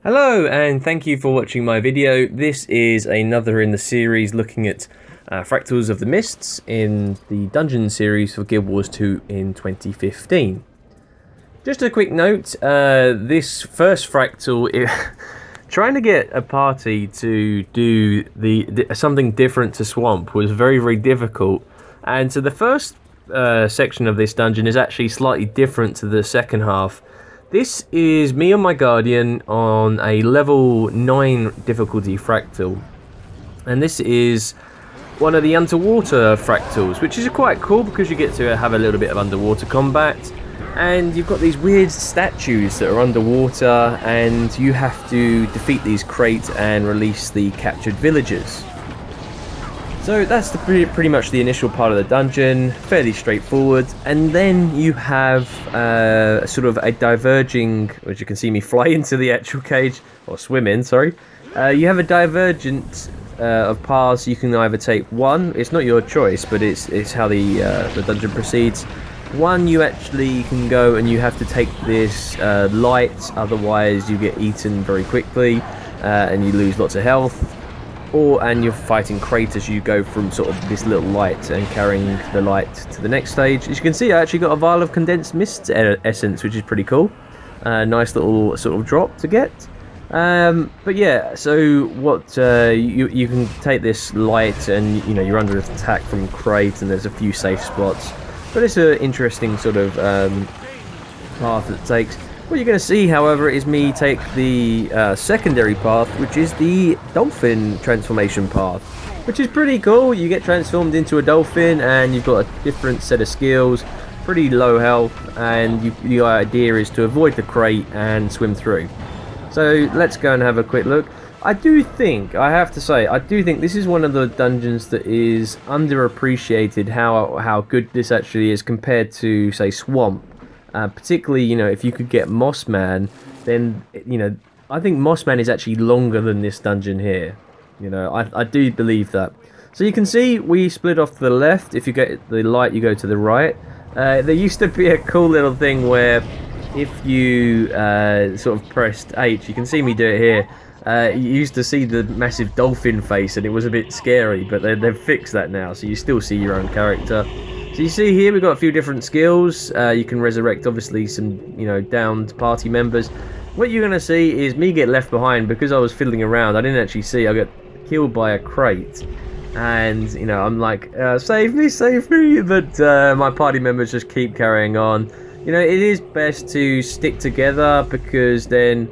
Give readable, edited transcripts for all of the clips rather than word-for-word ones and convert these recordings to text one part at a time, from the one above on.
Hello and thank you for watching my video. This is another in the series looking at Fractals of the Mists in the Dungeon series for Guild Wars 2 in 2015. Just a quick note, this first Fractal, trying to get a party to do something different to Swamp was very difficult, and so the first section of this dungeon is actually slightly different to the second half. This is me and my Guardian on a level 9 difficulty Fractal, and this is one of the underwater Fractals, which is quite cool because you get to have a little bit of underwater combat, and you've got these weird statues that are underwater and you have to defeat these crates and release the captured villagers. So that's pretty much the initial part of the dungeon, fairly straightforward, and then you have sort of a diverging, which you can see me fly into the actual cage, or swim in, sorry. You have a divergent of paths. You can either take one, it's not your choice, but it's how the dungeon proceeds. One, you actually can go and you have to take this light, otherwise you get eaten very quickly and you lose lots of health. And you're fighting crates as you go from sort of this little light and carrying the light to the next stage. As you can see, I actually got a vial of condensed mist essence, which is pretty cool. Nice little sort of drop to get. But yeah, so what you can take this light, and you know you're under attack from crate, and there's a few safe spots. But it's an interesting sort of path that takes. What you're going to see, however, is me take the secondary path, which is the Dolphin transformation path, which is pretty cool. You get transformed into a dolphin and you've got a different set of skills, pretty low health, and the idea is to avoid the crate and swim through. So let's go and have a quick look. I do think this is one of the dungeons that is underappreciated, how good this actually is compared to, say, Swamp. Particularly, you know, if you could get Mossman, then, you know, I think Mossman is actually longer than this dungeon here. You know, I do believe that. So you can see we split off to the left. If you get the light, you go to the right. There used to be a cool little thing where if you sort of pressed H, you can see me do it here. You used to see the massive dolphin face and it was a bit scary, but they've fixed that now, so you still see your own character. So you see here we've got a few different skills. You can resurrect obviously some, you know, downed party members. What you're going to see is me get left behind because I was fiddling around. I didn't actually see. I got killed by a crate. And, you know, I'm like, save me. But my party members just keep carrying on. You know, it is best to stick together because then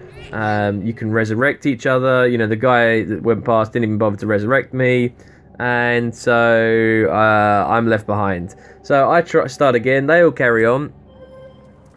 you can resurrect each other. You know, the guy that went past didn't even bother to resurrect me. And so I'm left behind. So I start again. They all carry on.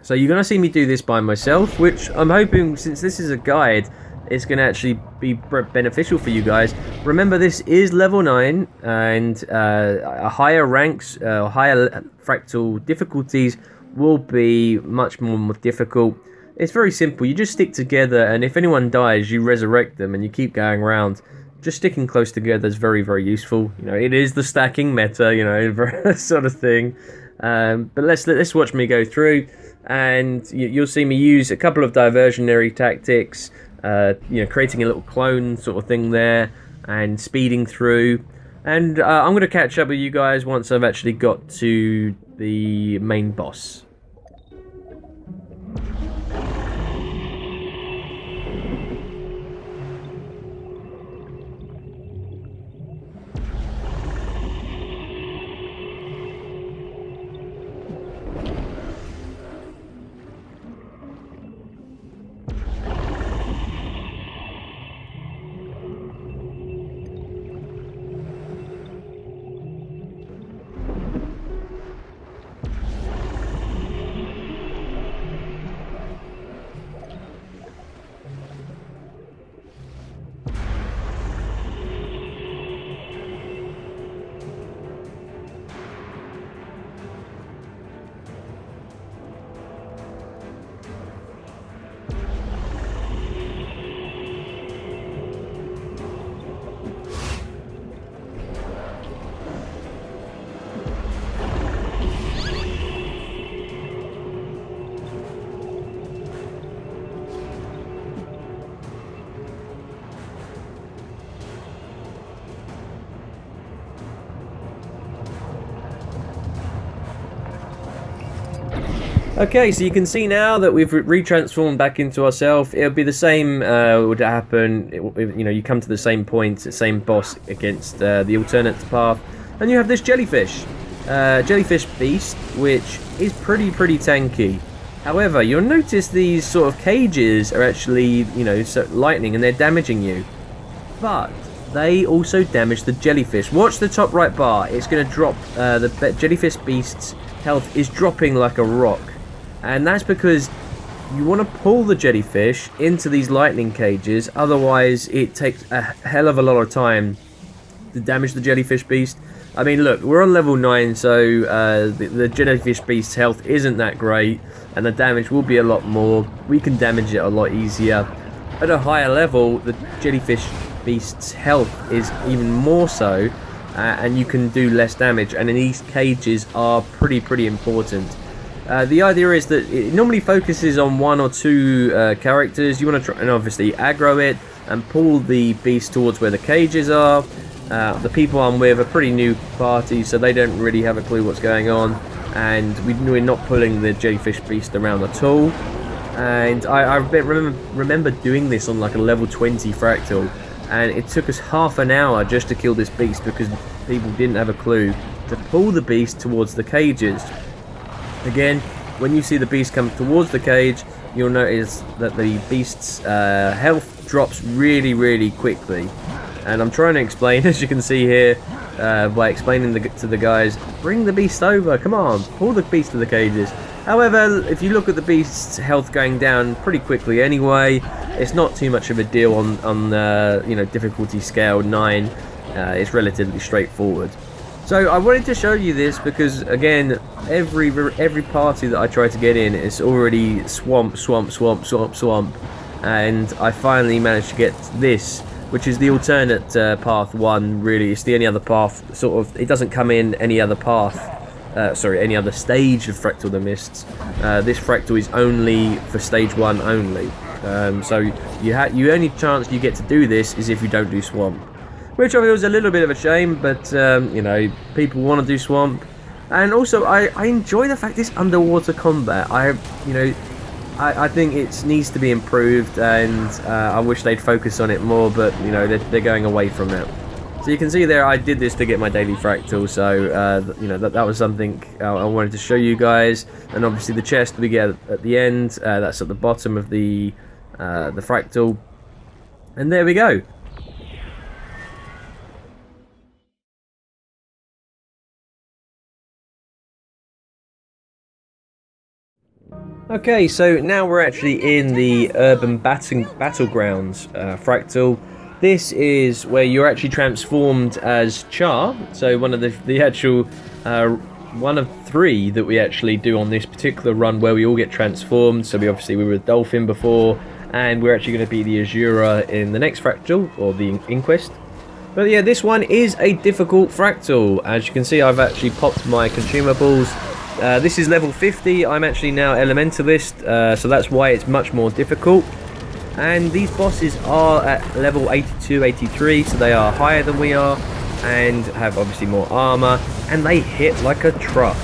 So you're going to see me do this by myself, which I'm hoping, since this is a guide, it's going to actually be beneficial for you guys. Remember, this is level 9, and higher ranks, higher fractal difficulties will be much more difficult. It's very simple. You just stick together, and if anyone dies, you resurrect them, and you keep going around. Just sticking close together is very useful. You know, it is the stacking meta, you know, sort of thing. But let's watch me go through, and you'll see me use a couple of diversionary tactics. You know, creating a little clone sort of thing there, and speeding through. And I'm going to catch up with you guys once I've actually got to the main boss. Okay, so you can see now that we've retransformed back into ourselves. It'll be the same would happen, you know, you come to the same point, the same boss against the alternate path, and you have this jellyfish. Jellyfish beast, which is pretty tanky. However, you'll notice these sort of cages are actually, you know, lightning and they're damaging you. But they also damage the jellyfish. Watch the top right bar, it's going to drop, the jellyfish beast's health is dropping like a rock. And that's because you want to pull the jellyfish into these lightning cages, otherwise it takes a hell of a lot of time to damage the jellyfish beast. I mean, look, we're on level 9, so the jellyfish beast's health isn't that great, and the damage will be a lot more. We can damage it a lot easier. At a higher level, the jellyfish beast's health is even more so, and you can do less damage, and these cages are pretty important. The idea is that it normally focuses on 1 or 2 characters. You want to try and obviously aggro it and pull the beast towards where the cages are. The people I'm with are pretty new party, so they don't really have a clue what's going on, and we're not pulling the jellyfish beast around at all. And I remember doing this on like a level 20 fractal, and it took us half an hour just to kill this beast because people didn't have a clue to pull the beast towards the cages. Again, when you see the beast come towards the cage, you'll notice that the beast's health drops really quickly. And I'm trying to explain, as you can see here, by explaining to the guys, bring the beast over, come on, pull the beast to the cages. However, if you look at the beast's health going down pretty quickly anyway, it's not too much of a deal on you know, difficulty scale 9. It's relatively straightforward. So I wanted to show you this because, again, every party that I try to get in is already swamp, and I finally managed to get this, which is the alternate path 1. Really, it's the only other path. Sort of, it doesn't come in any other path. Sorry, any other stage of Fractal the Mists. This Fractal is only for stage 1 only. So you only chance you get to do this is if you don't do swamp. Which I feel is a little bit of a shame, but you know, people want to do swamp, and also I enjoy the fact this underwater combat. I think it needs to be improved, and I wish they'd focus on it more. But you know, they're going away from it. So you can see there, I did this to get my daily fractal. So you know, that was something I wanted to show you guys. And obviously the chest we get at the end, that's at the bottom of the fractal, and there we go. Okay, so now we're actually in the urban battlegrounds fractal. This is where you're actually transformed as Char. So one of the actual one of 3 that we actually do on this particular run, where we all get transformed. So we were Dolphin before, and we're actually going to be the Azura in the next fractal, or the Inquest. But yeah, this one is a difficult fractal. As you can see, I've actually popped my consumables. This is level 50. I'm actually now Elementalist, so that's why it's much more difficult. And these bosses are at level 82, 83, so they are higher than we are, and have obviously more armor, and they hit like a truck.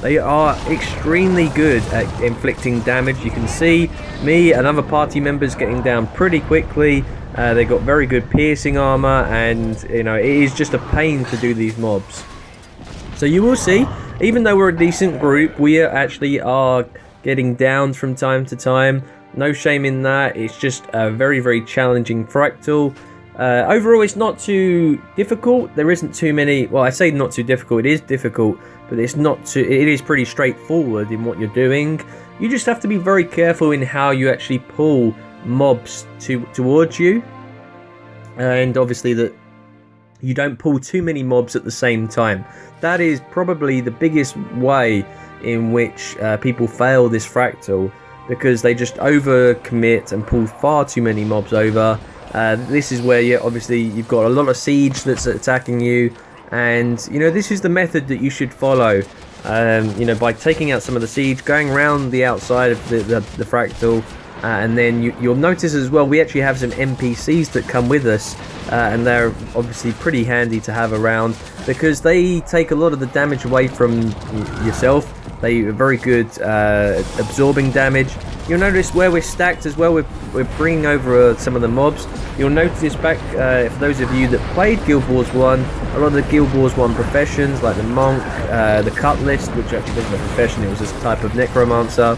They are extremely good at inflicting damage. You can see me and other party members getting down pretty quickly. They got very good piercing armor, and you know, it is just a pain to do these mobs. So you will see, even though we're a decent group, we actually are getting down from time to time. No shame in that. It's just a very challenging fractal. Overall, it's not too difficult. There isn't too many. Well, I say not too difficult. It is difficult, but it's not too. It is pretty straightforward in what you're doing. You just have to be very careful in how you actually pull mobs towards you, and obviously that you don't pull too many mobs at the same time. That is probably the biggest way in which people fail this fractal, because they just overcommit and pull far too many mobs over. This is where you've got a lot of siege that's attacking you, and you know, this is the method that you should follow. You know, by taking out some of the siege, going around the outside of the fractal, and then you'll notice as well, we actually have some NPCs that come with us, and they're obviously pretty handy to have around, because they take a lot of the damage away from yourself. They are very good absorbing damage. You'll notice where we're stacked as well, we're bringing over some of the mobs. You'll notice back, for those of you that played Guild Wars 1, a lot of the Guild Wars 1 professions, like the Monk, the Cutlass, which actually wasn't a profession, it was just a type of Necromancer.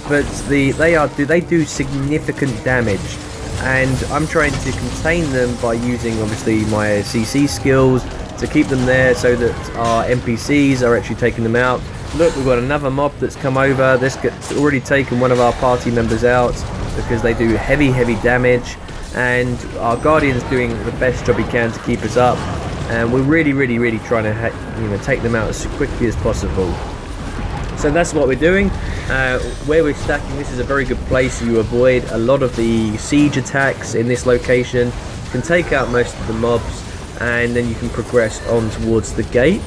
But they do significant damage, and I'm trying to contain them by using obviously my CC skills to keep them there so that our NPCs are actually taking them out. Look, we've got another mob that's come over. This gets already taken one of our party members out because they do heavy damage, and our Guardian's doing the best job he can to keep us up, and we're really trying to take them out as quickly as possible. So that's what we're doing. Where we're stacking, this is a very good place. You avoid a lot of the siege attacks in this location. You can take out most of the mobs, and then you can progress on towards the gate,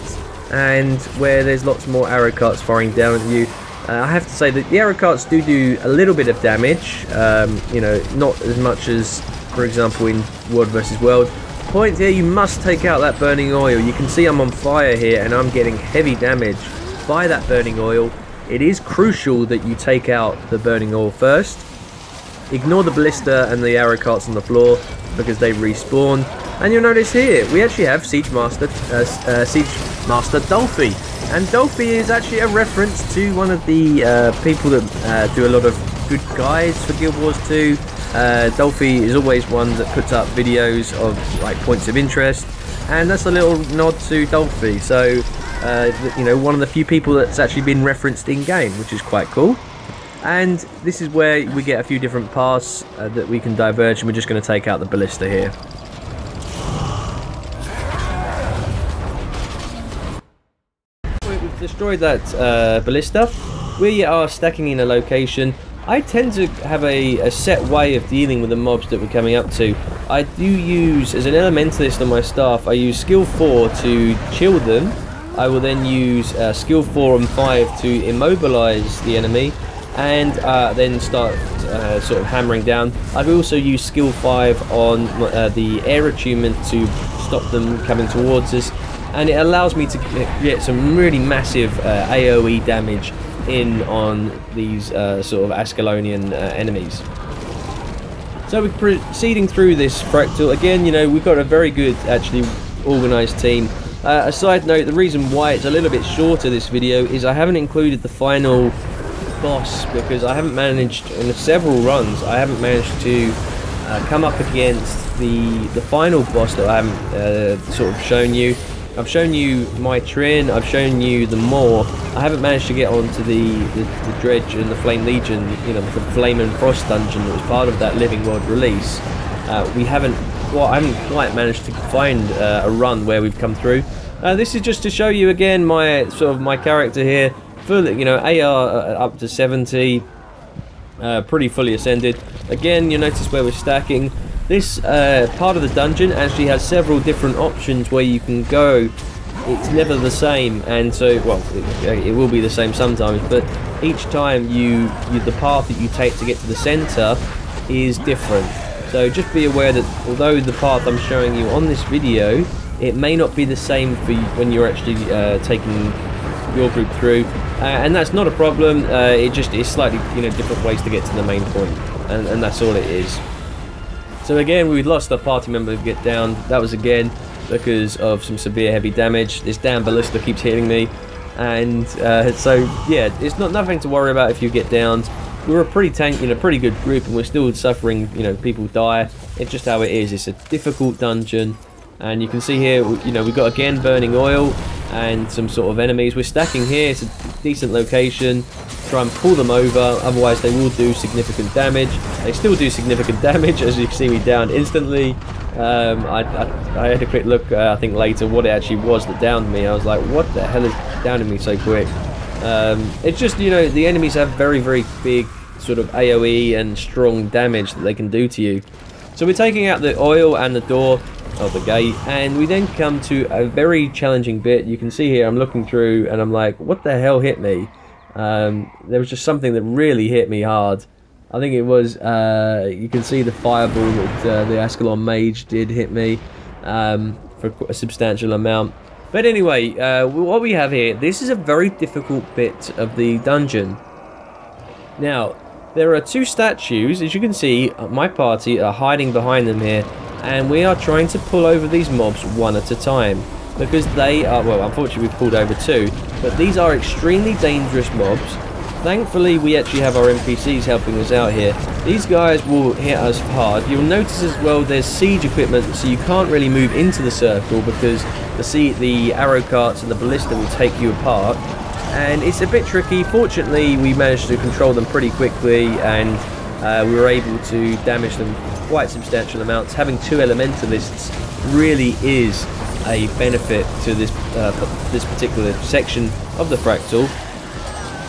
and where there's lots more arrow carts firing down at you. I have to say that the arrow carts do a little bit of damage, not as much as, for example, in World vs World. Point here, you must take out that burning oil. You can see I'm on fire here, and I'm getting heavy damage by that burning oil. It is crucial that you take out the burning oil first. Ignore the ballista and the arrow carts on the floor because they respawn. And you'll notice here we actually have Siege Master Dolphin, and Dolphin is actually a reference to one of the people that do a lot of good guides for Guild Wars 2. Dolphin is always one that puts up videos of like points of interest, and that's a little nod to Dolphin. So one of the few people that's actually been referenced in game, which is quite cool. And this is where we get a few different paths that we can diverge, and we're just going to take out the ballista here. We've destroyed that ballista. We are stacking in a location. I tend to have a set way of dealing with the mobs that we're coming up to. I do use, as an elementalist on my staff, I use skill 4 to chill them. I will then use skill 4 and 5 to immobilize the enemy, and then start sort of hammering down. I've also used skill 5 on the air attunement to stop them coming towards us, and it allows me to get some really massive AoE damage in on these sort of Ascalonian enemies. So we're proceeding through this fractal. Again, we've got a very good, actually, organised team. A side note, the reason why it's a little bit shorter, this video, is I haven't included the final boss because I haven't managed, in several runs, I haven't managed to come up against the final boss that I haven't sort of shown you. I've shown you my Trin, I've shown you the Maw. I haven't managed to get onto the Dredge and the Flame Legion, the Flame and Frost dungeon that was part of that Living World release. I haven't quite managed to find a run where we've come through. This is just to show you again my character here, full, AR up to 70, pretty fully ascended. Again, you notice where we're stacking. This part of the dungeon actually has several different options where you can go. It's never the same, and so, well, it will be the same sometimes, but each time the path that you take to get to the center is different. So just be aware that although the path I'm showing you on this video, it may not be the same for you when you're actually taking your group through, and that's not a problem. It just is slightly different ways to get to the main point, and that's all it is. So again, we lost our party member to get down. That was again because of some severe heavy damage. This damn ballista keeps hitting me, and so yeah, it's nothing to worry about if you get downed. We're a pretty pretty good group, and we're still suffering. People die. It's just how it is. It's a difficult dungeon, and you can see here, we've got again burning oil and some sort of enemies. We're stacking here. It's a decent location. Try and pull them over, otherwise they will do significant damage. They still do significant damage, as you can see me downed instantly. I had a quick look, I think later, what it actually was that downed me. I was like, what the hell is downing me so quick? It's just, the enemies have very big sort of AoE and strong damage that they can do to you. So we're taking out the oil and the door of the gate, and we then come to a very challenging bit. You can see here I'm looking through and I'm like, what the hell hit me? There was just something that really hit me hard. I think it was, you can see the fireball that the Ascalon Mage did hit me for a substantial amount. But anyway, what we have here, this is a very difficult bit of the dungeon. Now, there are two statues, as you can see, my party are hiding behind them here, and we are trying to pull over these mobs one at a time, because they are, well, unfortunately we've pulled over two, but these are extremely dangerous mobs. Thankfully, we actually have our NPCs helping us out here. These guys will hit us hard. You'll notice as well there's siege equipment, so you can't really move into the circle because the arrow carts and the ballista will take you apart. And it's a bit tricky. Fortunately, we managed to control them pretty quickly, and we were able to damage them quite substantial amounts. Having two elementalists really is a benefit to this particular section of the fractal.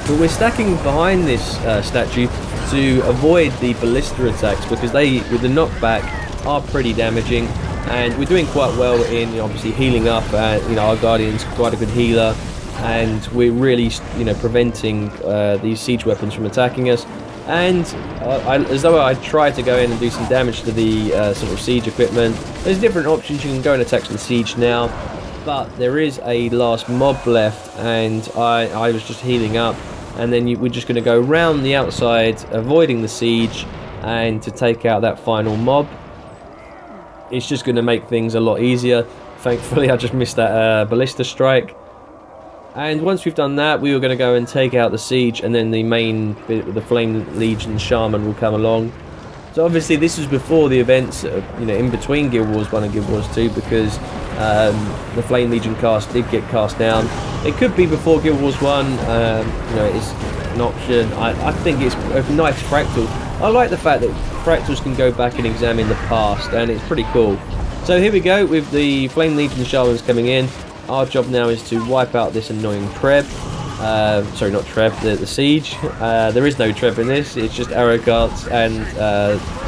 But we're stacking behind this statue to avoid the ballista attacks, because they, with the knockback, are pretty damaging, and we're doing quite well in, you know, obviously healing up. Our Guardian's quite a good healer, and we're really, preventing these siege weapons from attacking us. And as though I tried to go in and do some damage to the sort of siege equipment, there's different options. You can go and attack the siege now, but there is a last mob left, and I was just healing up. And then we're just going to go around the outside, avoiding the siege, and to take out that final mob. It's just going to make things a lot easier. Thankfully, I just missed that ballista strike. And once we've done that, we were going to go and take out the siege, and then the main bit with the Flame Legion Shaman will come along. So obviously this was before the events, in between Guild Wars 1 and Guild Wars 2, because the Flame Legion cast did get cast down. It could be before Guild Wars 1, it's an option. I think it's a nice fractal. I like the fact that fractals can go back and examine the past, and it's pretty cool. So here we go with the Flame Legion Shamans coming in. Our job now is to wipe out this annoying Treb. Sorry, not Treb, the siege. There is no Treb in this, it's just arrow carts and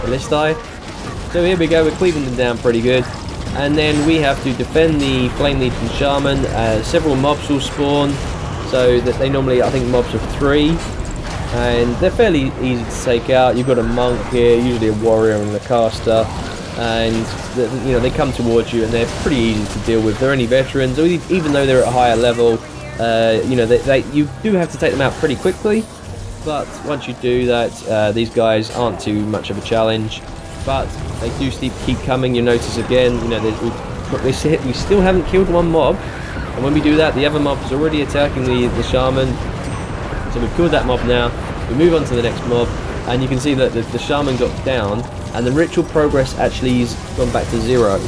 ballistae. So here we go, we're cleaving them down pretty good. And then we have to defend the Flame Legion Shaman. Several mobs will spawn, so that they normally, I think, mobs of 3. And they're fairly easy to take out. You've got a monk here, usually a warrior and a caster. And they come towards you, and they're pretty easy to deal with. They're only veterans, even though they're at a higher level. You do have to take them out pretty quickly, but once you do that, these guys aren't too much of a challenge. But they do keep coming. You notice again, we still haven't killed one mob, and when we do that, the other mob is already attacking the shaman. So we've killed that mob now. We move on to the next mob, and you can see that the shaman got down, and the ritual progress actually has gone back to 0.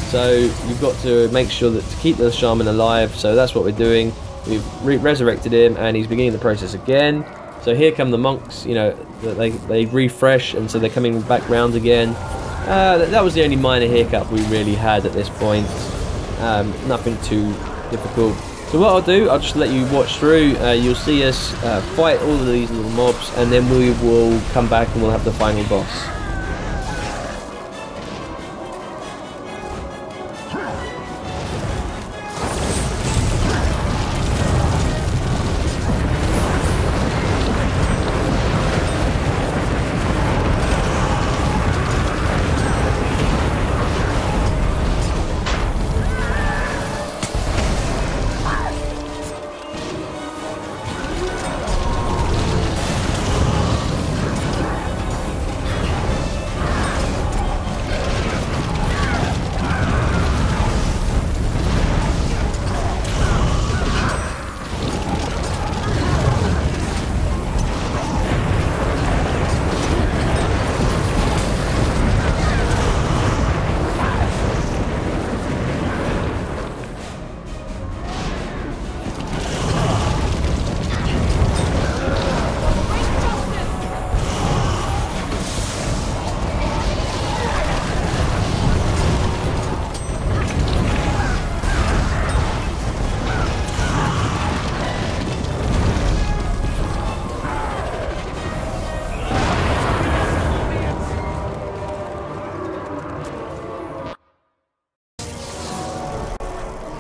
So you've got to make sure that to keep the shaman alive. So that's what we're doing. We've resurrected him, and he's beginning the process again. So here come the monks. They refresh, and so they're coming back round again. That was the only minor hiccup we really had at this point. Nothing too difficult. So what I'll do, I'll just let you watch through. You'll see us fight all of these little mobs, and then we will come back and we'll have the final boss.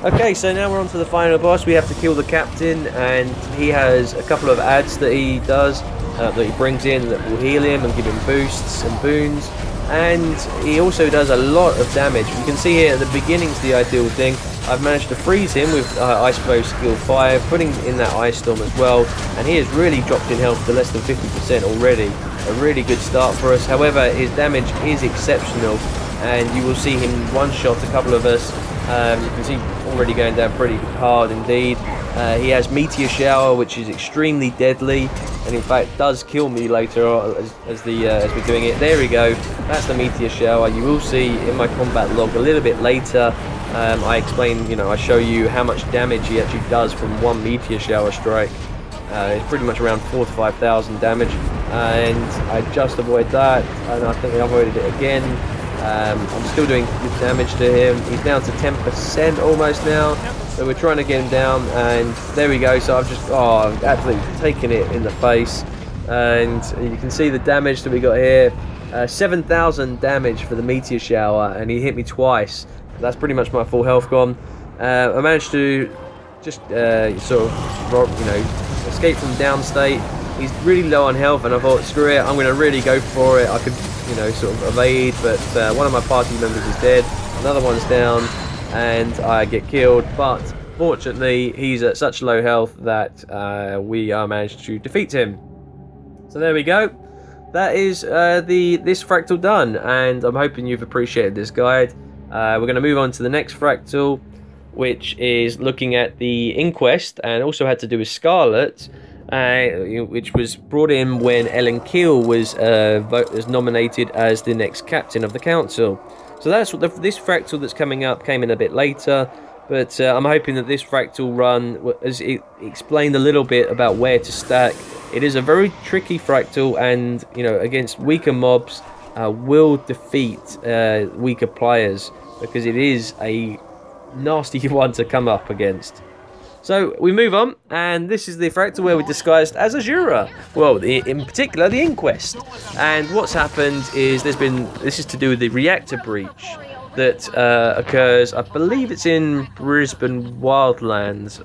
Okay, so now we're on to the final boss. We have to kill the captain, and he has a couple of adds that he does, that he brings in, that will heal him and give him boosts and boons. and he also does a lot of damage. You can see here at the beginning's the ideal thing. I've managed to freeze him with Ice Bow skill 5, putting in that Ice Storm as well, and he has really dropped in health to less than 50% already. A really good start for us. However, his damage is exceptional, and you will see him one-shot a couple of us. You can see already going down pretty hard indeed. He has Meteor Shower, which is extremely deadly, and in fact does kill me later as we're doing it. There we go. That's the Meteor Shower. You will see in my combat log a little bit later. I explain, I show you how much damage he actually does from one Meteor Shower strike. It's pretty much around 4,000 to 5,000 damage, and I just avoid that, and I think I avoided it again. I'm still doing good damage to him. He's down to 10% almost now, so we're trying to get him down, and there we go. So I've just absolutely taken it in the face, and you can see the damage that we got here. 7,000 damage for the Meteor Shower, and he hit me twice. That's pretty much my full health gone. I managed to just sort of escape from downstate. He's really low on health, and I thought, screw it, I'm going to really go for it. I could sort of evade, but one of my party members is dead, another one's down, and I get killed. But fortunately he's at such low health that we managed to defeat him. So there we go. That is this fractal done, and I'm hoping you've appreciated this guide. We're going to move on to the next fractal, which is looking at the Inquest, and also had to do with Scarlet, which was brought in when Ellen Keel was nominated as the next captain of the council. So that's what this fractal that's coming up came in a bit later, but I'm hoping that this fractal run has explained a little bit about where to stack. It is a very tricky fractal, and against weaker mobs will defeat weaker players, because it is a nasty one to come up against. So we move on, and this is the fractal where we're disguised as Azura. Well, in particular, the Inquest. And what's happened is this is to do with the reactor breach that occurs. I believe it's in Brisbane Wildlands.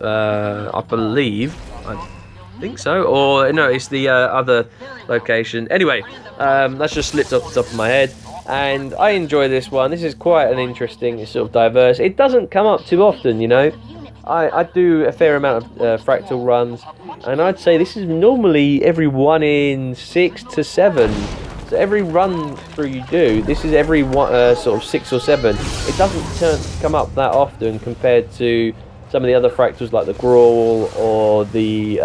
I think so, or no, it's the other location. Anyway, that's just slipped off the top of my head, and I enjoy this one. This is quite an interesting, it's sort of diverse. It doesn't come up too often, I do a fair amount of fractal runs, and I'd say this is normally every 1 in 6 to 7. So every run through you do, this is every sort of 6 or 7. It doesn't come up that often compared to some of the other fractals like the Grawl or the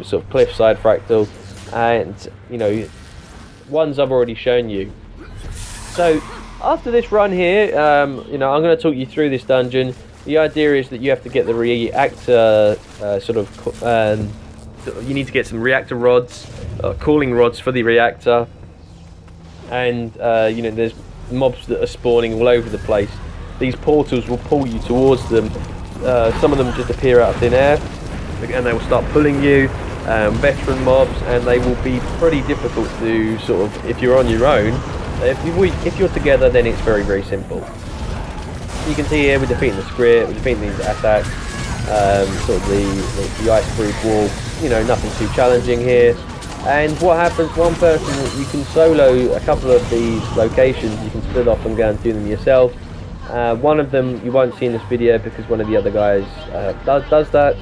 sort of Cliffside fractal, and ones I've already shown you. So after this run here, I'm going to talk you through this dungeon. The idea is that you have to get the reactor you need to get some reactor rods, cooling rods for the reactor, and there's mobs that are spawning all over the place. These portals will pull you towards them. Some of them just appear out of thin air, and they will start pulling you. Veteran mobs, and they will be pretty difficult to sort of, if you're on your own. If you're together, then it's very, very simple. You can see here we're defeating the script, we're defeating these attacks, sort of the ice-proof wall. Nothing too challenging here. And what happens? One person, you can solo a couple of these locations. You can split off and go and do them yourself. One of them you won't see in this video because one of the other guys does that,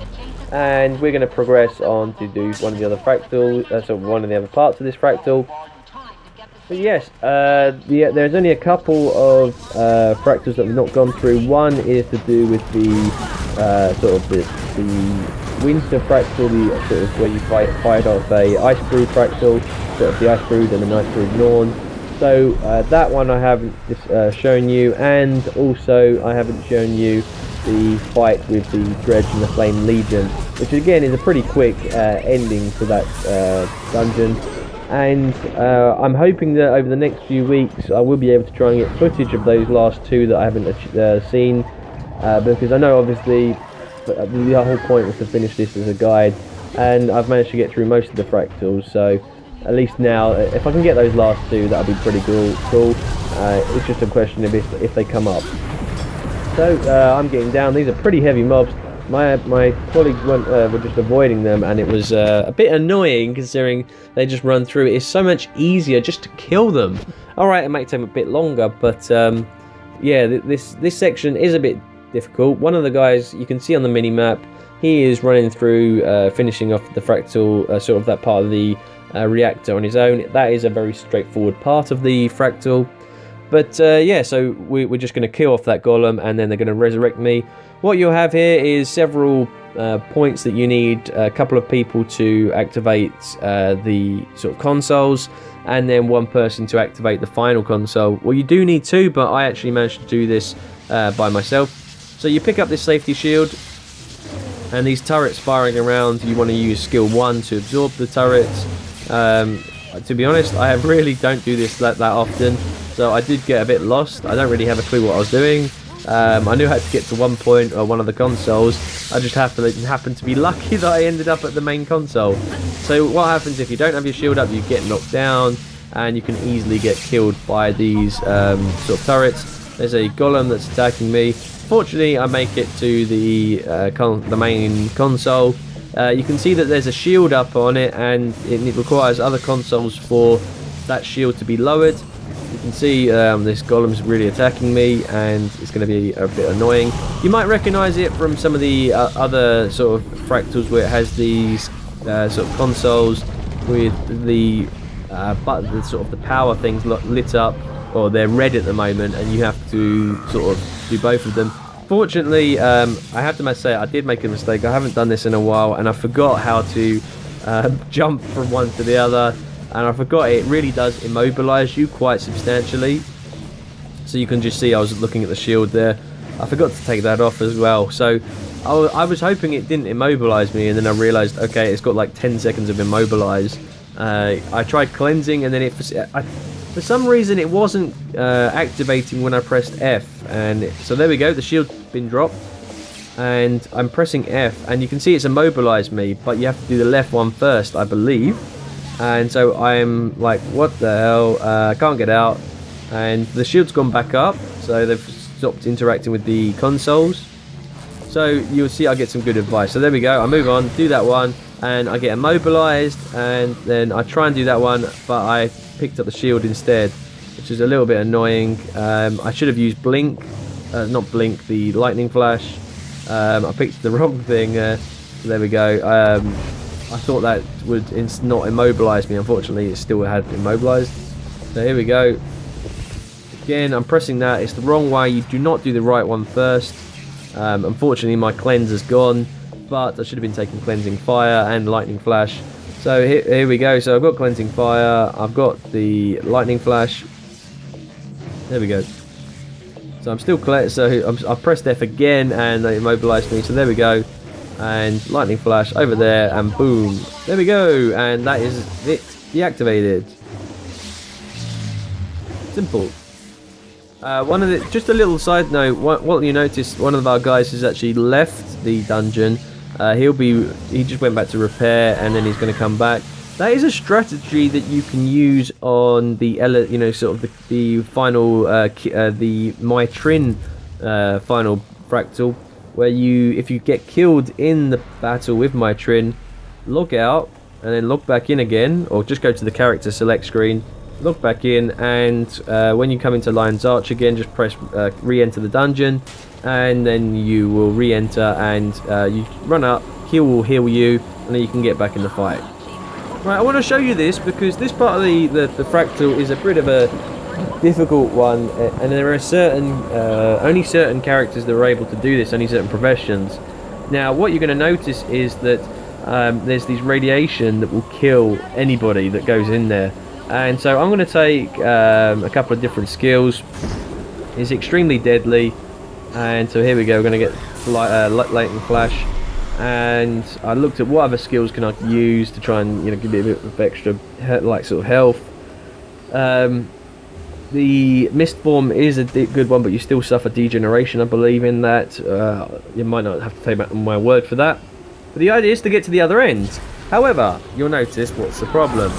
and we're going to progress on to do one of the other fractals, so one of the other parts of this fractal. But yes, there's only a couple of fractals that we've not gone through. One is to do with the sort of the winter fractal, the sort of where you fight off a ice brood fractal, sort of the ice brood and the ice brood Norn. So that one I haven't shown you, and also I haven't shown you the fight with the Dredge and the Flame Legion, which again is a pretty quick ending to that dungeon. And I'm hoping that over the next few weeks I will be able to try and get footage of those last two that I haven't seen, because I know obviously the whole point was to finish this as a guide, and I've managed to get through most of the fractals, so at least now if I can get those last two, that'll be pretty cool. It's just a question of if they come up. So I'm getting down. These are pretty heavy mobs. my colleagues were just avoiding them, and it was a bit annoying considering they just run through. It's so much easier just to kill them. Alright, it might take a bit longer, but yeah, this section is a bit difficult. One of the guys you can see on the mini-map, he is running through, finishing off the fractal, sort of that part of the reactor on his own. That is a very straightforward part of the fractal. But yeah, so we're just going to kill off that golem, and then they're going to resurrect me. What you'll have here is several points that you need a couple of people to activate the sort of consoles, and then one person to activate the final console. Well, you do need two, but I actually managed to do this by myself. So you pick up this safety shield, and these turrets firing around, you want to use skill 1 to absorb the turrets. To be honest, I really don't do this that often, so I did get a bit lost. I don't really have a clue what I was doing. I knew how to get to one point or one of the consoles. I just happened to be lucky that I ended up at the main console. So what happens if you don't have your shield up? You get knocked down, and you can easily get killed by these sort of turrets. There's a golem that's attacking me. Fortunately, I make it to the main console. You can see that there's a shield up on it, and it requires other consoles for that shield to be lowered. You can see this golem's really attacking me, and it's going to be a bit annoying. You might recognize it from some of the other sort of fractals where it has these sort of consoles with the sort of the power things lit up, or they're red at the moment, and you have to sort of do both of them. Fortunately, I have to say I did make a mistake. I haven't done this in a while, and I forgot how to jump from one to the other, and I forgot it really does immobilize you quite substantially. So you can just see I was looking at the shield there. I forgot to take that off as well. So I was hoping it didn't immobilize me, and then I realized, okay, it's got like 10 seconds of immobilize. I tried cleansing, and then for some reason it wasn't activating when I pressed F, and so there we go, the shield's been dropped, and I'm pressing F, and you can see it's immobilized me, but you have to do the left one first, I believe. And so I'm like, what the hell, I can't get out, and the shield's gone back up, so they've stopped interacting with the consoles. So you'll see I get some good advice. So there we go, I move on, do that one, and I get immobilized, and then I try and do that one, but I picked up the shield instead, which is a little bit annoying. I should have used blink, not blink, the lightning flash. I picked the wrong thing. So there we go. I thought that would not immobilize me. Unfortunately, it still had immobilized. So here we go. Again, I'm pressing that. It's the wrong way. You do not do the right one first. Unfortunately, my cleanse is gone, but I should have been taking cleansing fire and lightning flash. So here we go. So I've got cleansing fire, I've got the lightning flash. There we go. So I'm still clear. So I pressed F again, and they immobilized me. So there we go. And lightning flash over there, and boom. There we go. And that is it deactivated. Simple. Just a little side note. What you notice, one of our guys has actually left the dungeon. He just went back to repair, and then he's going to come back. That is a strategy that you can use on the sort of the final the Mytrin final fractal, where if you get killed in the battle with Mytrin, log out and then log back in again, or just go to the character select screen, log back in, and when you come into Lion's Arch again, just press re-enter the dungeon, and then you will re-enter, and you run up, he will heal you, and then you can get back in the fight. Right, I want to show you this because this part of the fractal is a bit of a difficult one, and there are only certain characters that are able to do this, only certain professions. Now what you're going to notice is that there's this radiation that will kill anybody that goes in there, and so I'm going to take a couple of different skills. It's extremely deadly, and so here we go, we're going to get lightning flash, and I looked at what other skills can I use to try and give me a bit of extra sort of health. The mist form is a good one, but you still suffer degeneration, I believe, in that. You might not have to take my word for that, but the idea is to get to the other end. However, you'll notice what's the problem.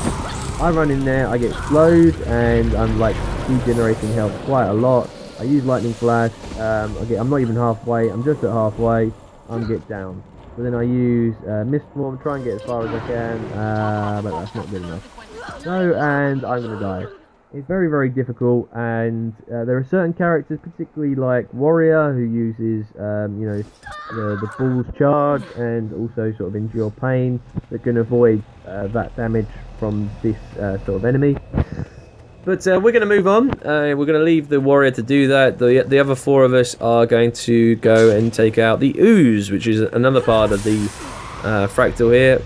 I run in there, I get slowed, and I'm like degenerating health quite a lot. I use lightning flash. I'm not even halfway, I'm just at halfway, and get down. But then I use Mist Form, try and get as far as I can, but that's not good enough. So, and I'm going to die. It's very, very difficult, and there are certain characters, particularly like Warrior, who uses, you know, the Bull's Charge, and also sort of Endure Pain, that can avoid that damage from this sort of enemy. But we're going to move on. We're going to leave the Warrior to do that. The other four of us are going to go and take out the Ooze, which is another part of the Fractal here.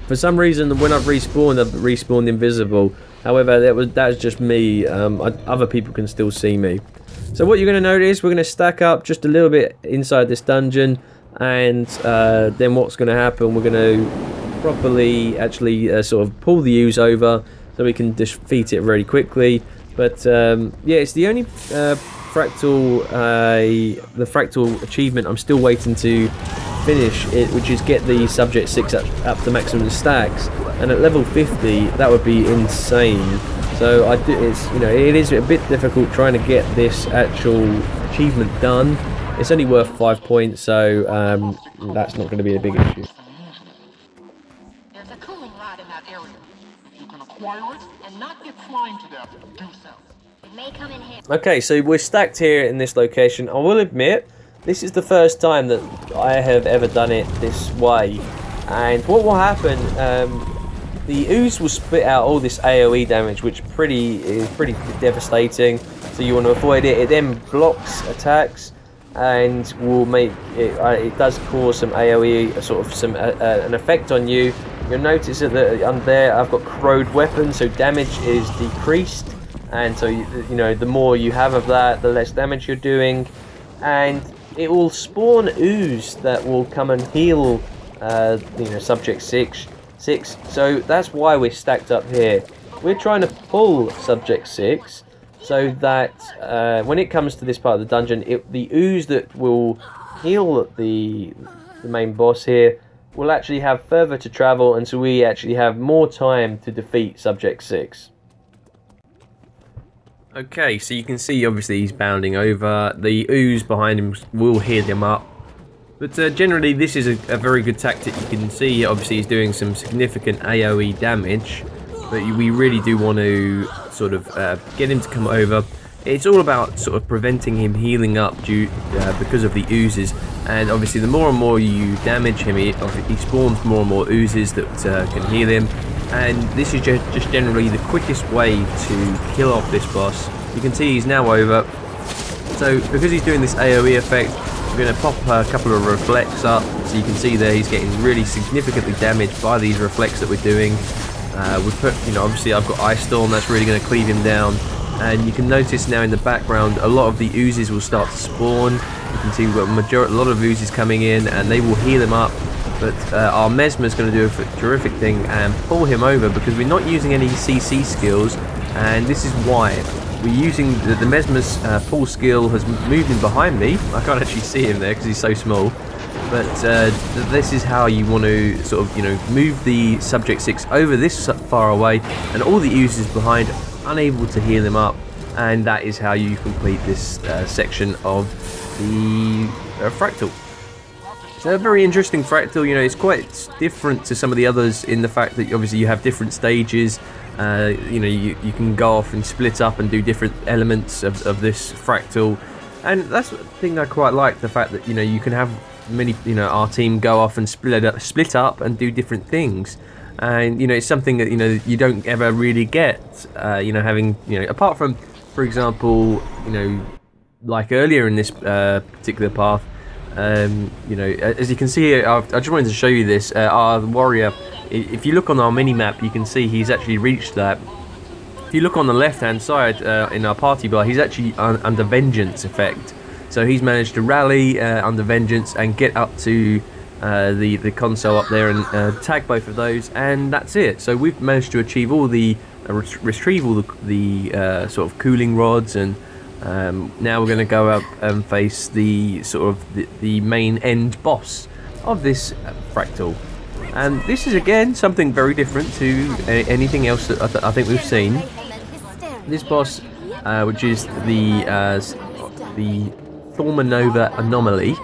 For some reason, when I've respawned invisible. However, that's just me. Other people can still see me. So what you're going to notice, we're going to stack up just a little bit inside this dungeon, and then what's going to happen, we're going to properly actually sort of pull the Ooze over so we can defeat it very quickly. But yeah, it's the only fractal, the fractal achievement I'm still waiting to finish it, which is get the subject 6 up to maximum stacks, and at level 50 that would be insane. So it is a bit difficult trying to get this actual achievement done. It's only worth 5 points, so that's not going to be a big issue. There's a cooling rod in that area. If you can acquire it and not get flying to death, do so. It may come in handy. Okay, so we're stacked here in this location. I will admit, this is the first time that I have ever done it this way. And what will happen, the Ooze will spit out all this AoE damage, which is pretty devastating. So you want to avoid it. It then blocks attacks and will make it. It does cause some AoE, sort of an effect on you. You'll notice that under there I've got corrode weapon, so damage is decreased. And so you know, the more you have of that, the less damage you're doing. And it will spawn Ooze that will come and heal, you know, subject 6. So that's why we're stacked up here. We're trying to pull subject 6 so that when it comes to this part of the dungeon, the Ooze that will heal the main boss here will actually have further to travel, and so we actually have more time to defeat subject 6. Okay, so you can see obviously he's bounding over. The Ooze behind him will heal him up. But generally this is a very good tactic. You can see obviously he's doing some significant AoE damage. But we really do want to sort of get him to come over. It's all about sort of preventing him healing up because of the Oozes. And obviously the more and more you damage him, he spawns more and more Oozes that can heal him. And this is just generally the quickest way to kill off this boss. You can see he's now over. So because he's doing this AoE effect, we're going to pop a couple of reflects up. So you can see there he's getting really significantly damaged by these reflects that we're doing. We put, you know, obviously I've got Ice Storm, that's really going to cleave him down. And you can notice now in the background a lot of the Oozes will start to spawn. You can see we've got a lot of Oozes coming in, and they will heal him up. But our Mesmer's going to do a terrific thing and pull him over, because we're not using any CC skills, and this is why. We're using the Mesmer's pull skill has moved him behind me. I can't actually see him there because he's so small. But this is how you want to sort of, you know, move the subject 6 over this far away, and all the Oozes behind unable to heal him up, and that is how you complete this section of the Fractal. So a very interesting Fractal. You know, it's quite different to some of the others in the fact that obviously you have different stages. You know, you can go off and split up and do different elements of this Fractal, and that's the thing I quite like, the fact that, you know, you can have our team go off and split up and do different things. And, you know, it's something that, you know, you don't ever really get, you know, having, you know, apart from, for example, you know, like earlier in this particular path, you know, as you can see here, I just wanted to show you this, our warrior, if you look on our mini-map, you can see he's actually reached that. If you look on the left-hand side in our party bar, he's actually under Vengeance effect. So he's managed to rally under Vengeance and get up to the console up there and tag both of those, and that's it. So we've managed to achieve all the retrieve all the sort of cooling rods, and now we're going to go up and face the sort of the main end boss of this Fractal. And this is again something very different to anything else that I think we've seen. This boss, which is the Thaumanova anomaly.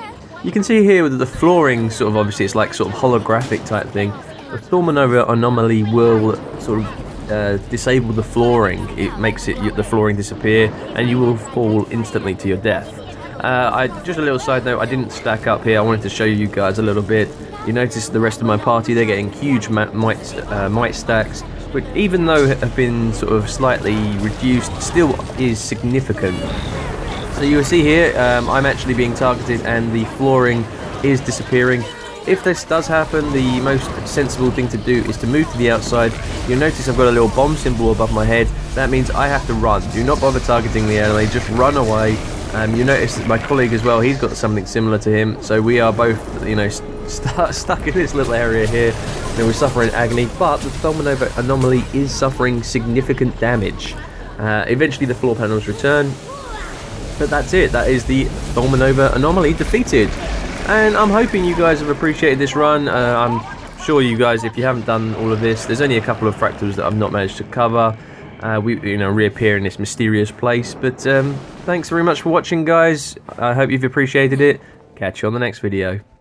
You can see here that the flooring sort of, obviously it's like sort of holographic type thing. The Thaumanova anomaly will sort of disable the flooring. It makes the flooring disappear, and you will fall instantly to your death. Just a little side note, I didn't stack up here. I wanted to show you guys a little bit. You notice the rest of my party, they're getting huge might stacks, but even though have been sort of slightly reduced, still is significant. So you will see here, I'm actually being targeted and the flooring is disappearing. If this does happen, the most sensible thing to do is to move to the outside. You'll notice I've got a little bomb symbol above my head. That means I have to run. Do not bother targeting the enemy, just run away. You notice that my colleague as well, he's got something similar to him. So we are both, you know, stuck in this little area here. We're suffering agony, but the Thaumanova anomaly is suffering significant damage. Eventually the floor panels return. But that's it, that is the Thaumanova anomaly defeated. And I'm hoping you guys have appreciated this run. I'm sure you guys, if you haven't done all of this, there's only a couple of fractals that I've not managed to cover. We reappear in this mysterious place. But thanks very much for watching, guys. I hope you've appreciated it. Catch you on the next video.